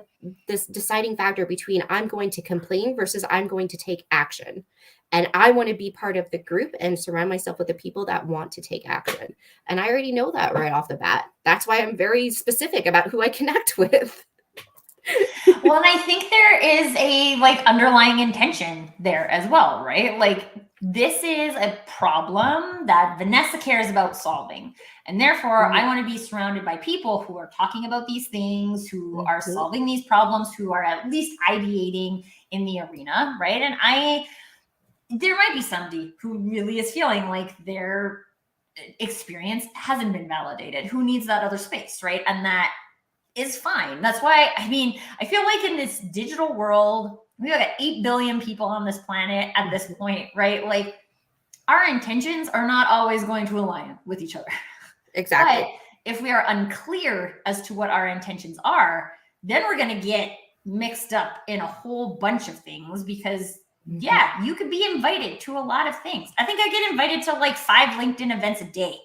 this deciding factor between I'm going to complain versus I'm going to take action? And I want to be part of the group and surround myself with the people that want to take action. And I already know that right off the bat. That's why I'm very specific about who I connect with. Well, and I think there is a underlying intention there as well, right? Like, this is a problem that Vanessa cares about solving. And therefore, I want to be surrounded by people who are talking about these things, who are solving these problems, who are at least ideating in the arena, right? And there might be somebody who really is feeling like their experience hasn't been validated, who needs that other space, right? And that is fine. That's why, I feel like in this digital world, we got 8 billion people on this planet at this point, right? Like, our intentions are not always going to align with each other. Exactly. But if we are unclear as to what our intentions are, then we're going to get mixed up in a whole bunch of things, because you could be invited to a lot of things. I think I get invited to 5 LinkedIn events a day.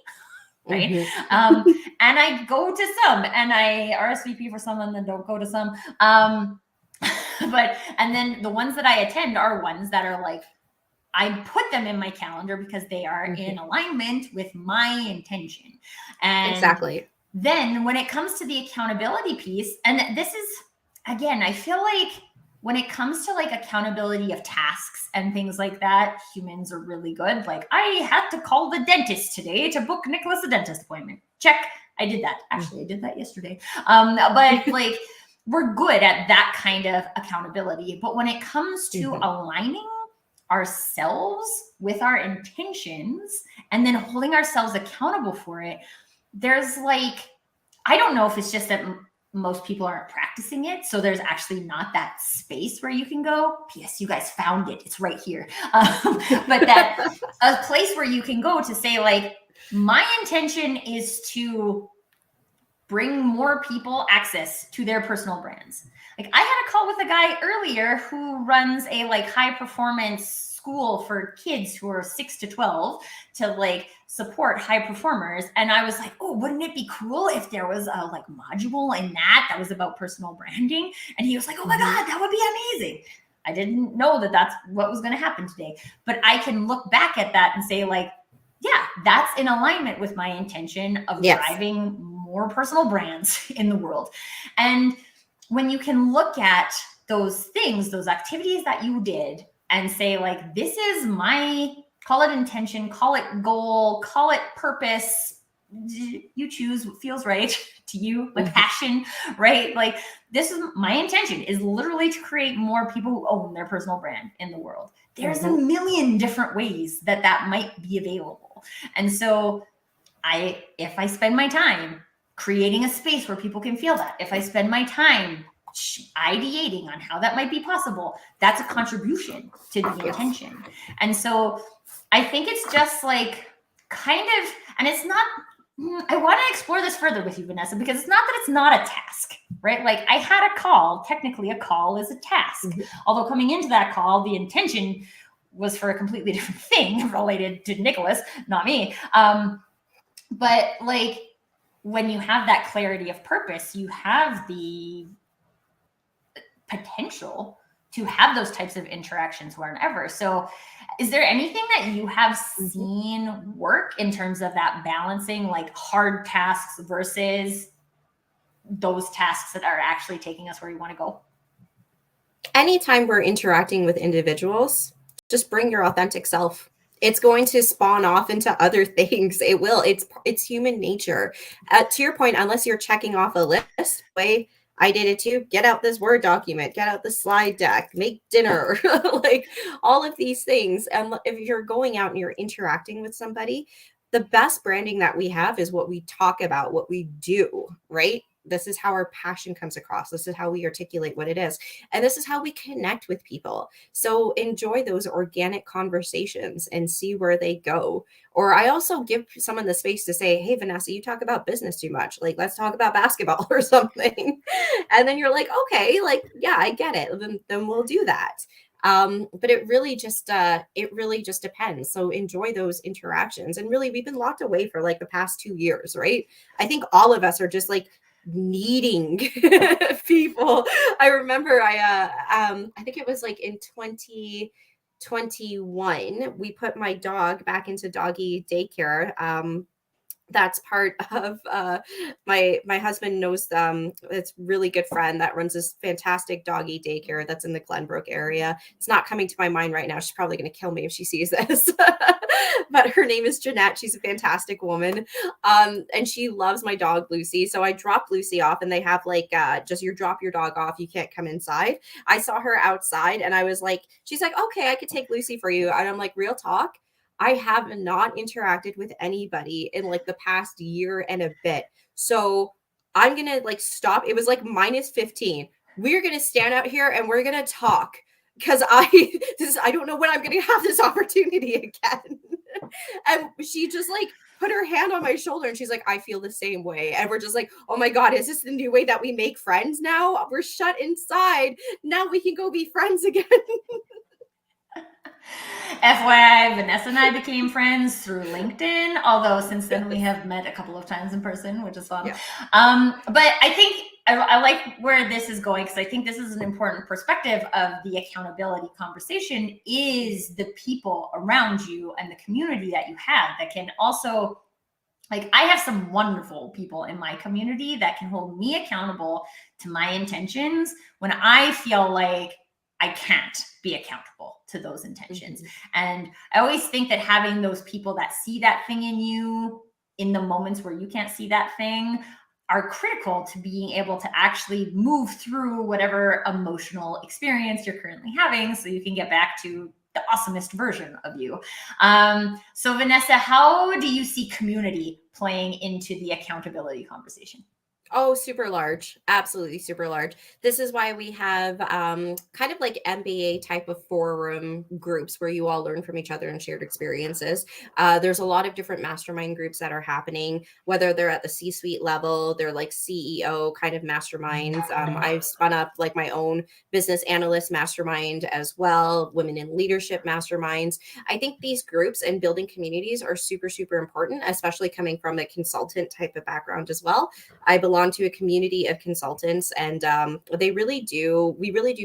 Right. And I go to some, and I RSVP for some, and then don't go to some. And then the ones that I attend are ones that are I put them in my calendar because they are in alignment with my intention. And exactly. Then when it comes to the accountability piece, and this is, again, I feel like when it comes to accountability of tasks and things like that, humans are really good. I had to call the dentist today to book Nicholas a dentist appointment. Check. I did that. Actually, I did that yesterday. But we're good at that kind of accountability. But when it comes to aligning ourselves with our intentions and then holding ourselves accountable for it, there's I don't know if it's just that most people aren't practicing it, so there's actually not that space where you can go. P.S. You guys found it; it's right here. But that a place where you can go to say, my intention is to bring more people access to their personal brands. I had a call with a guy earlier who runs a high performance school for kids who are 6 to 12 to support high performers. And I was like, oh, wouldn't it be cool if there was a module in that was about personal branding? And he was like, oh my God, that would be amazing. I didn't know that that's what was going to happen today, but I can look back at that and say yeah, that's in alignment with my intention of driving more personal brands in the world. And when you can look at those things, those activities that you did, and say, like, this is my, call it intention, call it goal, call it purpose, you choose what feels right to you, my passion, right? Like, this is my intention, is literally to create more people who own their personal brand in the world. There's a million different ways that that might be available. And so if I spend my time creating a space where people can feel that, if I spend my time ideating on how that might be possible, that's a contribution to the intention. And so I think it's just like kind of, and it's not, I want to explore this further with you, Vanessa, because it's not that it's not a task, right? Like, I had a call. Technically, a call is a task. Although coming into that call, the intention was for a completely different thing related to Nicholas, not me. But like, when you have that clarity of purpose, you have the potential to have those types of interactions wherever. So is there anything that you have seen work in terms of that balancing, like hard tasks versus those tasks that are actually taking us where you want to go? Anytime we're interacting with individuals, just bring your authentic self. It's going to spawn off into other things. It will. It's human nature. To your point, unless you're checking off a list, way I did it too. Get out this Word document, get out the slide deck, make dinner, like all of these things. And if you're going out and you're interacting with somebody, the best branding that we have is what we talk about, what we do, right? This is how our passion comes across. This is how we articulate what it is. And this is how we connect with people. So enjoy those organic conversations and see where they go. Or I also give someone the space to say, hey, Vanessa, you talk about business too much. Like, let's talk about basketball or something. And then you're like, okay, like, yeah, I get it. Then we'll do that. But it really just depends. So enjoy those interactions. And really, we've been locked away for like the past 2 years, right? I think all of us are just like needing people. I remember I think it was like in 2021, we put my dog back into doggy daycare. That's part of my husband knows it's really good friend that runs this fantastic doggy daycare that's in the Glenbrook area. It's not coming to my mind right now. She's probably going to kill me if she sees this. But her name is Jeanette. She's a fantastic woman. And she loves my dog Lucy. So I dropped Lucy off, and they have like just you drop your dog off, you can't come inside. I saw her outside and I was like, she's like, okay, I could take Lucy for you. And I'm like, real talk, I have not interacted with anybody in like the past year and a bit. So I'm going to like stop. It was like -15. We're going to stand out here and we're going to talk, because I don't know when I'm going to have this opportunity again. And she just like put her hand on my shoulder and she's like, I feel the same way. And we're just like, oh my God, is this the new way that we make friends now? We're shut inside. Now we can go be friends again. FYI, Vanessa and I became friends through LinkedIn, although since then we have met a couple of times in person, which is fun. Yeah. But I think I like where this is going, because I think this is an important perspective of the accountability conversation, is the people around you and the community that you have that can also, like, I have some wonderful people in my community that can hold me accountable to my intentions when I feel like I can't be accountable to those intentions. And I always think that having those people that see that thing in you in the moments where you can't see that thing are critical to being able to actually move through whatever emotional experience you're currently having, so you can get back to the awesomest version of you. So Vanessa, how do you see community playing into the accountability conversation? Oh, super large. Absolutely super large. This is why we have kind of like MBA type of forum groups where you all learn from each other and shared experiences. There's a lot of different mastermind groups that are happening, whether they're at the C-suite level, they're like CEO kind of masterminds. I've spun up like my own business analyst mastermind as well, women in leadership masterminds. I think these groups and building communities are super, super important, especially coming from a consultant type of background as well. I belong belong to a community of consultants, and we really do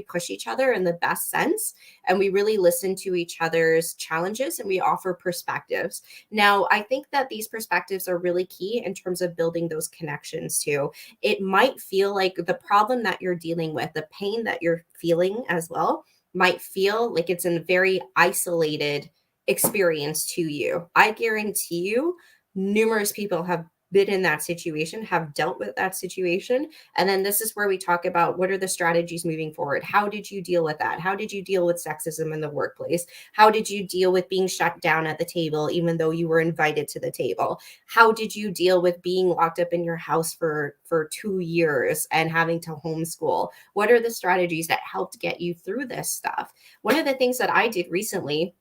push each other in the best sense, and we really listen to each other's challenges, and we offer perspectives. Now, I think that these perspectives are really key in terms of building those connections too. It might feel like the problem that you're dealing with, the pain that you're feeling as well, might feel like it's a very isolated experience to you. I guarantee you, numerous people have been in that situation, have dealt with that situation. And then this is where we talk about what are the strategies moving forward? How did you deal with that? How did you deal with sexism in the workplace? How did you deal with being shut down at the table, even though you were invited to the table? How did you deal with being locked up in your house for 2 years and having to homeschool? What are the strategies that helped get you through this stuff? One of the things that I did recently,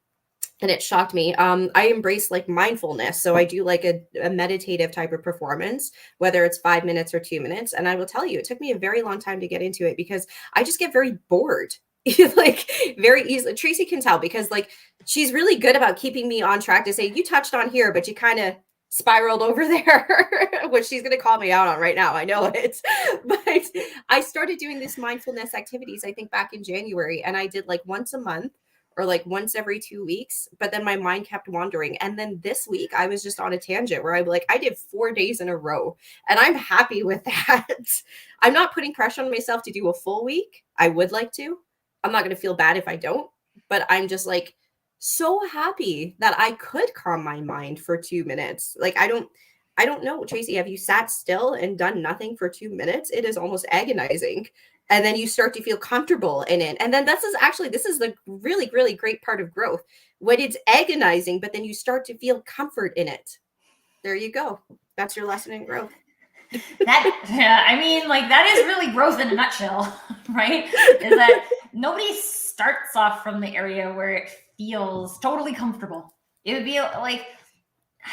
and it shocked me. I embrace like mindfulness. So I do like a meditative type of performance, whether it's 5 minutes or 2 minutes. And I will tell you, it took me a very long time to get into it because I just get very bored. Like very easily. Tracy can tell because like she's really good about keeping me on track to say, you touched on here, but you kind of spiraled over there, which she's going to call me out on right now. I know it. But I started doing this mindfulness activities, I think back in January, and I did like once a month or like once every 2 weeks, but then my mind kept wandering. And then this week I was just on a tangent where I did 4 days in a row, and I'm happy with that. I'm not putting pressure on myself to do a full week. I would like to. I'm not going to feel bad if I don't, but I'm just like so happy that I could calm my mind for 2 minutes. Like I don't know, Tracy, have you sat still and done nothing for 2 minutes? It is almost agonizing. And then you start to feel comfortable in it. And then this is the really, really great part of growth, when it's agonizing, but then you start to feel comfort in it. There you go. That's your lesson in growth. I mean, like that is really growth in a nutshell, right? Is that nobody starts off from the area where it feels totally comfortable. It would be like,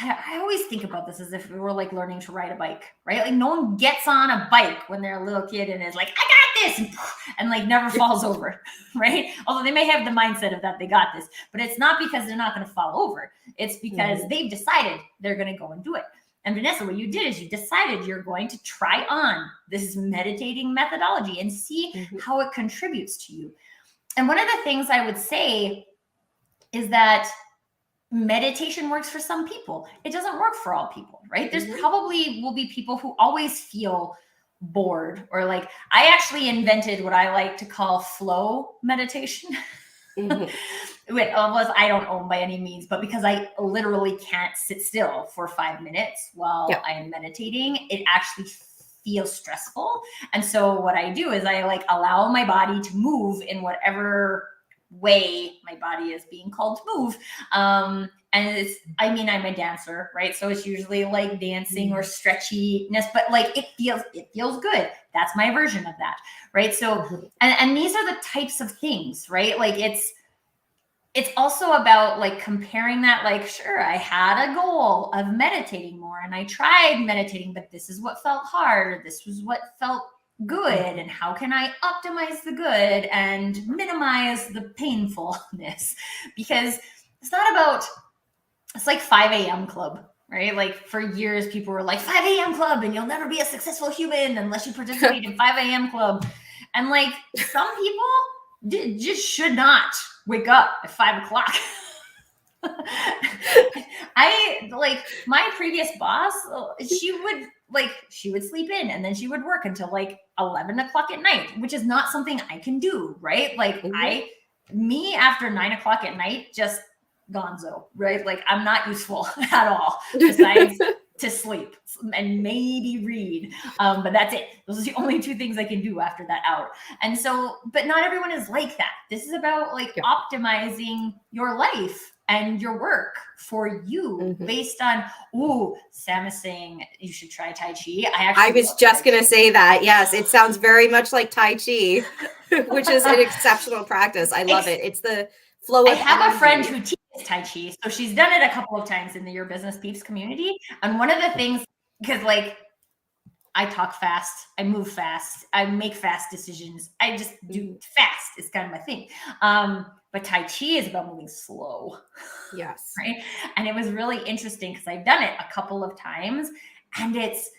I always think about this as if we were like learning to ride a bike, right? Like no one gets on a bike when they're a little kid and is like, I got this, and like never falls over, right? Although they may have the mindset of that they got this, but it's not because they're not going to fall over. It's because they've decided they're going to go and do it. And Vanessa, what you did is you decided you're going to try on this meditating methodology and see how it contributes to you. And one of the things I would say is that meditation works for some people. It doesn't work for all people, right? There's probably will be people who always feel bored, or like I actually invented what I like to call flow meditation. It was, I don't own by any means, but because I literally can't sit still for 5 minutes while I am meditating, it actually feels stressful. And so what I do is I like allow my body to move in whatever way my body is being called to move. And it's, I mean, I'm a dancer, right? So it's usually like dancing or stretchiness, but like it feels good. That's my version of that, right? So, and these are the types of things, right? Like it's also about like comparing that, like, sure, I had a goal of meditating more and I tried meditating, but this is what felt hard, or this was what felt good, and how can I optimize the good and minimize the painfulness? Because it's not about, it's like 5 a.m. club, right? Like for years, people were like 5 a.m. club and you'll never be a successful human unless you participate in 5 a.m. club. And like some people just should not wake up at 5 o'clock. I like my previous boss, she would sleep in and then she would work until like 11 o'clock at night, which is not something I can do, right? Like me after 9 o'clock at night, just gonzo, right? Like I'm not useful at all besides to sleep and maybe read. But that's it. Those are the only 2 things I can do after that hour. And so, but not everyone is like that. This is about like optimizing your life and your work for you based on, Sam is saying you should try Tai Chi. I was just going to say that. Yes, it sounds very much like Tai Chi, which is an exceptional practice. I love it. It's the flow of I have energy. a friend who teaches Tai Chi. So she's done it a couple of times in the Your Business Peeps community. And one of the things, because like I talk fast, I move fast, I make fast decisions. I just do fast. It's kind of my thing. But Tai Chi is about moving slow. Yes. Right. And it was really interesting because I've done it a couple of times, and it's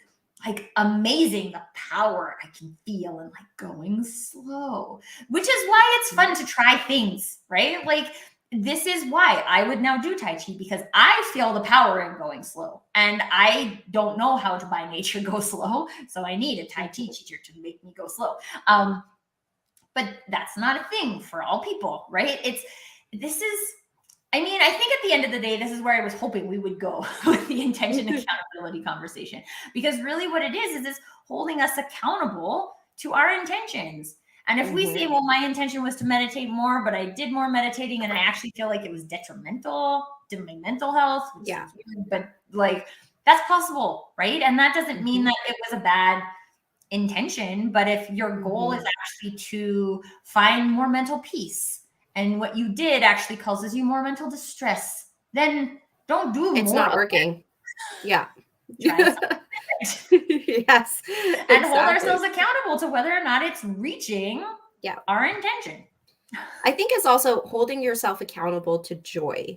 like amazing the power I can feel and like going slow, which is why it's fun to try things, right? Like this is why I would now do Tai Chi, because I feel the power in going slow, and I don't know how to by nature go slow. So I need a Tai Chi teacher to make me go slow. But that's not a thing for all people, right? I mean, I think at the end of the day, this is where I was hoping we would go with the intention accountability conversation, because really what it is it's holding us accountable to our intentions. And if we say, well, my intention was to meditate more, but I did more meditating and I actually feel like it was detrimental to my mental health, which is weird, but like that's possible, right? And that doesn't mean that it was a bad intention, but if your goal is actually to find more mental peace, and what you did actually causes you more mental distress, then don't do more. It's not working. Yeah. Try yes. And hold ourselves accountable to whether or not it's reaching our intention. I think it's also holding yourself accountable to joy.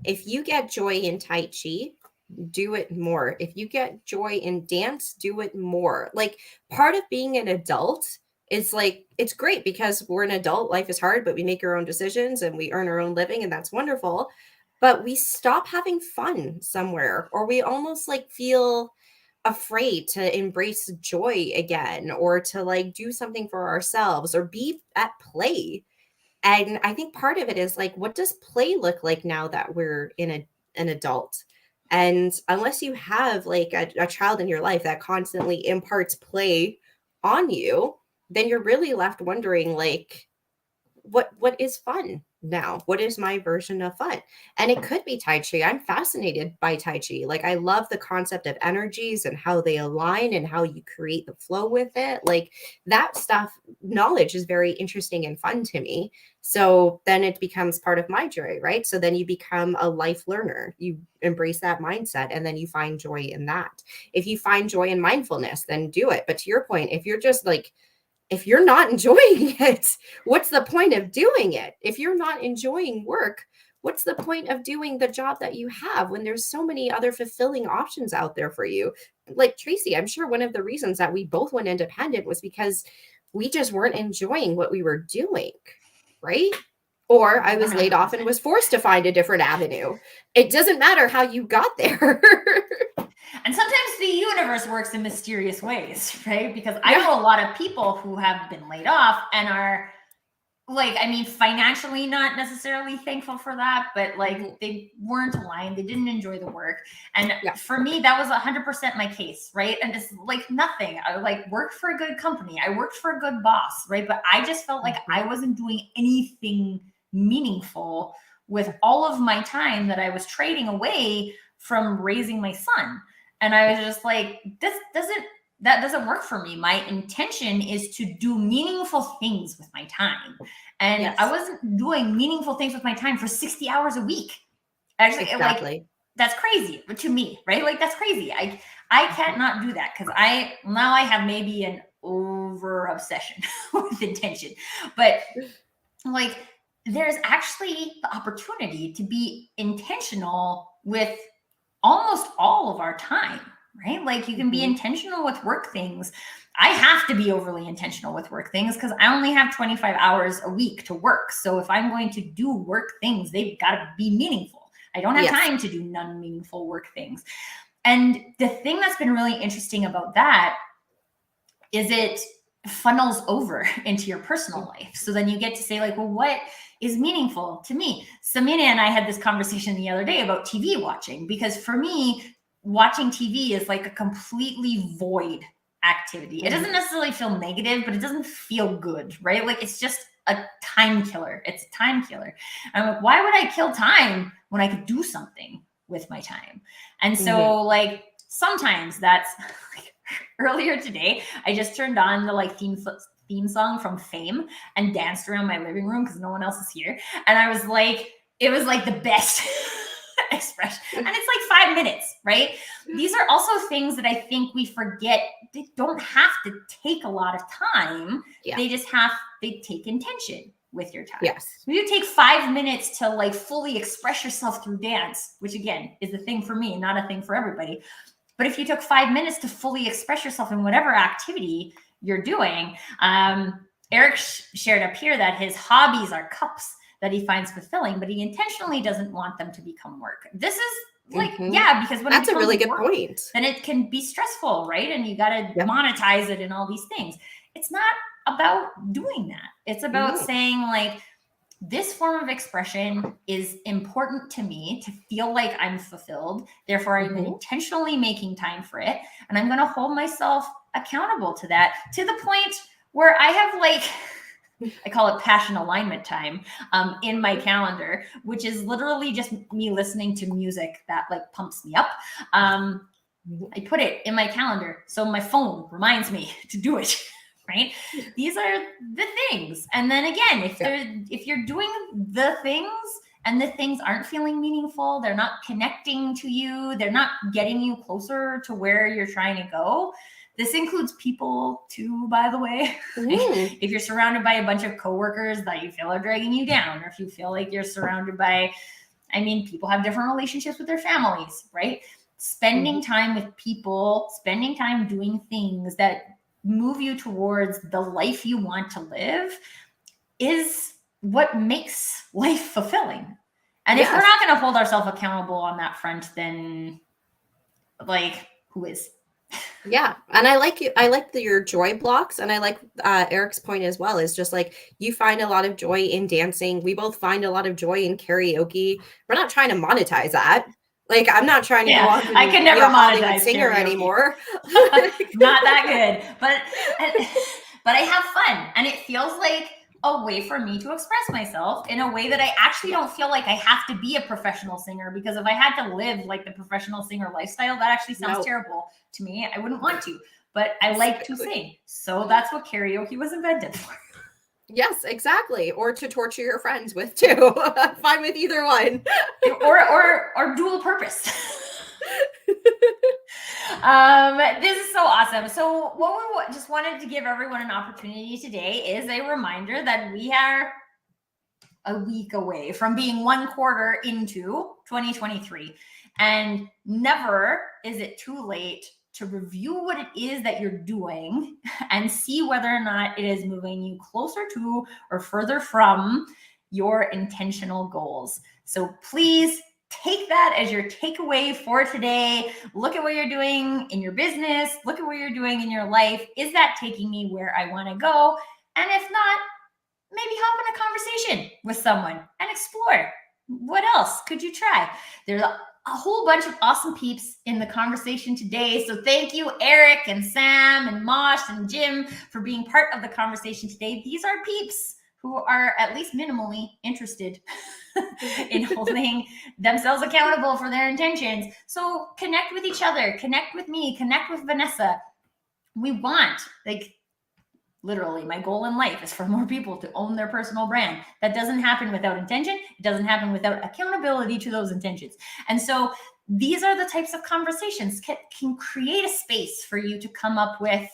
If you get joy in Tai Chi, do it more. If you get joy in dance, do it more. Like part of being an adult is like, it's great because we're an adult, life is hard, but we make our own decisions and we earn our own living, and that's wonderful. But we stop having fun somewhere, or we almost like feel afraid to embrace joy again, or to like do something for ourselves or be at play. And I think part of it is like, what does play look like now that we're an adult? And unless you have like a child in your life that constantly imparts play on you, then you're really left wondering like, what is fun now? What is my version of fun? And it could be Tai Chi. I'm fascinated by Tai Chi. Like I love the concept of energies and how they align and how you create the flow with it. Like that stuff, knowledge is very interesting and fun to me. So then it becomes part of my joy, right? So then you become a life learner. You embrace that mindset and then you find joy in that. If you find joy in mindfulness, then do it. But to your point, if you're just like, if you're not enjoying it, what's the point of doing it? If you're not enjoying work, what's the point of doing the job that you have when there's so many other fulfilling options out there for you? Like Tracy, I'm sure one of the reasons that we both went independent was because we just weren't enjoying what we were doing, right? Or I was laid off and was forced to find a different avenue. It doesn't matter how you got there. And sometimes the universe works in mysterious ways, right? Because I know a lot of people who have been laid off and are like, I mean, financially not necessarily thankful for that, but like they weren't aligned. They didn't enjoy the work. And for me, that was 100% my case, right? And it's like nothing. I like worked for a good company. I worked for a good boss, right? But I just felt like I wasn't doing anything meaningful with all of my time that I was trading away from raising my son. And I was just like, that doesn't work for me. My intention is to do meaningful things with my time. And I wasn't doing meaningful things with my time for 60 hours a week. Actually, like that's crazy to me, right? Like that's crazy. I can't not do that because I have maybe an over obsession with intention. But like there's actually the opportunity to be intentional with almost all of our time, right? Like you can be intentional with work things. I have to be overly intentional with work things because I only have 25 hours a week to work. So if I'm going to do work things, they've got to be meaningful. I don't have time to do non-meaningful work things. And the thing that's been really interesting about that is it funnels over into your personal life. So then you get to say like, well, what is meaningful to me? Samina and I had this conversation the other day about TV watching, because for me, watching TV is like a completely void activity. It doesn't necessarily feel negative, but it doesn't feel good, right? Like it's just a time killer. It's a time killer. I'm like, why would I kill time when I could do something with my time? And so like sometimes that's like, earlier today, I just turned on the like theme song from Fame and danced around my living room because no one else is here. And I was like, it was like the best expression. And it's like 5 minutes, right? These are also things that I think we forget. They don't have to take a lot of time. They just they take intention with your time. Yes. You take 5 minutes to like fully express yourself through dance, which again is a thing for me, not a thing for everybody. But if you took 5 minutes to fully express yourself in whatever activity you're doing, Eric shared up here that his hobbies are cups that he finds fulfilling, but he intentionally doesn't want them to become work. This is like, yeah, because when that's it a really good work, point. then it can be stressful, right? And you got to monetize it and all these things. It's not about doing that. It's about saying like, this form of expression is important to me to feel like I'm fulfilled. Therefore, I'm intentionally making time for it. And I'm going to hold myself accountable to that, to the point where I have like, I call it passion alignment time in my calendar, which is literally just me listening to music that like pumps me up. I put it in my calendar so my phone reminds me to do it. Right? These are the things. And then again, if you're doing the things and the things aren't feeling meaningful, they're not connecting to you, they're not getting you closer to where you're trying to go. This includes people too, by the way. If you're surrounded by a bunch of coworkers that you feel are dragging you down, or if you feel like you're surrounded by, I mean, people have different relationships with their families, right? Spending time with people, spending time doing things that move you towards the life you want to live is what makes life fulfilling. And if we're not going to hold ourselves accountable on that front, then like, who is? Yeah. And I like your joy blocks. And I like Eric's point as well, is just like, you find a lot of joy in dancing. We both find a lot of joy in karaoke. We're not trying to monetize that. Like, I'm not trying to go off and I can never monetize singer karaoke anymore. Not that good, but I have fun, and it feels like a way for me to express myself in a way that I actually don't feel like I have to be a professional singer, because if I had to live like the professional singer lifestyle, that actually sounds terrible to me. I wouldn't want to, but I like to sing. So that's what karaoke was invented for. Yes, exactly. Or to torture your friends with too. I'm fine with either one. or dual purpose. This is so awesome. So what we just wanted to give everyone an opportunity today is a reminder that we are a week away from being 1 quarter into 2023. And never is it too late to review what it is that you're doing and see whether or not it is moving you closer to or further from your intentional goals. So please take that as your takeaway for today. Look at what you're doing in your business. Look at what you're doing in your life. Is that taking me where I want to go? And if not, maybe hop in a conversation with someone and explore. What else could you try? There's a whole bunch of awesome peeps in the conversation today. So thank you, Eric and Sam and Mosh and Jim, for being part of the conversation today. These are peeps who are at least minimally interested in holding themselves accountable for their intentions. So connect with each other, connect with me, connect with Vanessa. We want, like, literally, my goal in life is for more people to own their personal brand. That doesn't happen without intention. It doesn't happen without accountability to those intentions. And so these are the types of conversations can create a space for you to come up with,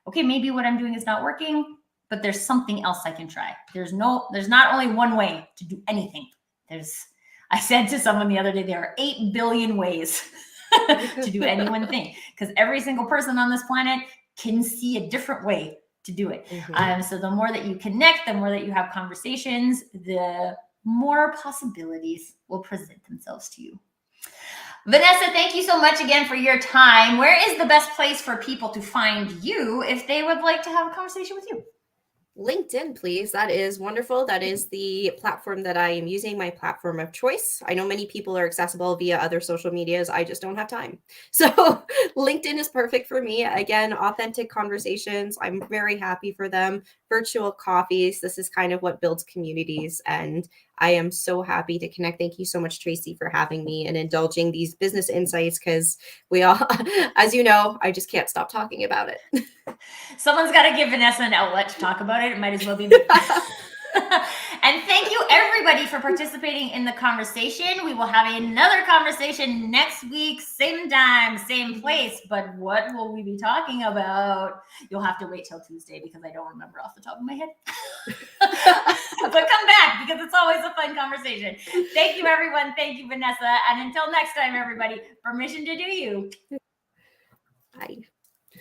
okay, maybe what I'm doing is not working, but there's something else I can try. There's not only one way to do anything. I said to someone the other day, there are 8 billion ways to do any one thing, because every single person on this planet can see a different way to do it. So the more that you connect, the more that you have conversations, the more possibilities will present themselves to you. Vanessa, thank you so much again for your time. Where is the best place for people to find you if they would like to have a conversation with you? LinkedIn, please. That is wonderful. That is the platform that I am using, my platform of choice. I know many people are accessible via other social medias. I just don't have time. So LinkedIn is perfect for me. Again, authentic conversations. I'm very happy for them. Virtual coffees. This is kind of what builds communities. And I am so happy to connect. Thank you so much, Tracy, for having me and indulging these business insights, because we all, as you know, I just can't stop talking about it. Someone's got to give Vanessa an outlet to talk about it. It might as well be me. And thank you, everybody, for participating in the conversation. We will have another conversation next week, same time, same place. But what will we be talking about? You'll have to wait till Tuesday, because I don't remember off the top of my head. But come back, because it's always a fun conversation. Thank you, everyone. Thank you, Vanessa. And until next time, everybody, permission to do you. Bye.